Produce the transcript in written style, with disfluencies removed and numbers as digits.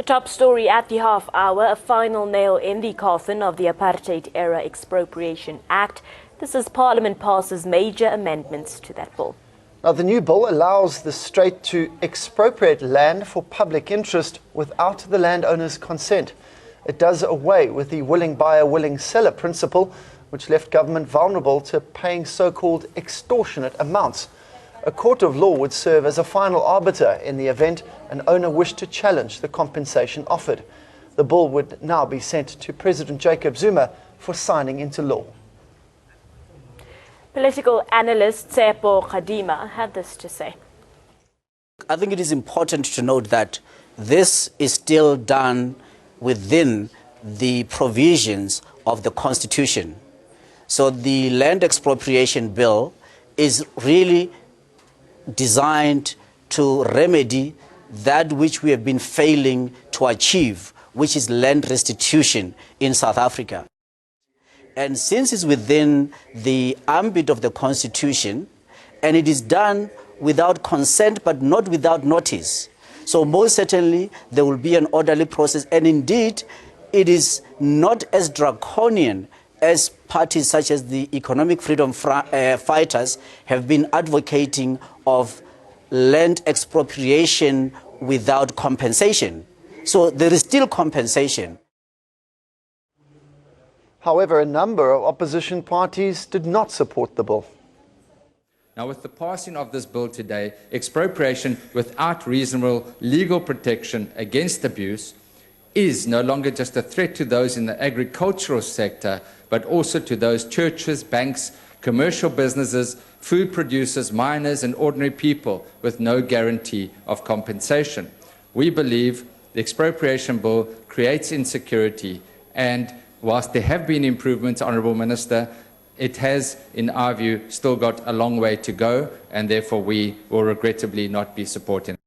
The top story at the half hour, a final nail in the coffin of the apartheid-era Expropriation Act. This as Parliament passes major amendments to that bill. Now, the new bill allows the state to expropriate land for public interest without the landowner's consent. It does away with the willing buyer, willing seller principle, which left government vulnerable to paying so-called extortionate amounts. A court of law would serve as a final arbiter in the event an owner wished to challenge the compensation offered. The bill would now be sent to President Jacob Zuma for signing into law. Political analyst Tsepo Kadima had this to say. I think it is important to note that this is still done within the provisions of the Constitution. So the Land Expropriation Bill is really designed to remedy that which we have been failing to achieve, which is land restitution in South Africa. And since it's within the ambit of the Constitution, and it is done without consent but not without notice, so most certainly there will be an orderly process, and indeed it is not as draconian as parties such as the economic freedom fighters have been advocating of land expropriation without compensation. So there is still compensation. However, a number of opposition parties did not support the bill. Now, with the passing of this bill today, expropriation without reasonable legal protection against abuse is no longer just a threat to those in the agricultural sector, but also to those churches, banks, commercial businesses, food producers, miners, and ordinary people with no guarantee of compensation. We believe the expropriation bill creates insecurity, and whilst there have been improvements, Honourable Minister, it has, in our view, still got a long way to go, and therefore we will regrettably not be supporting it.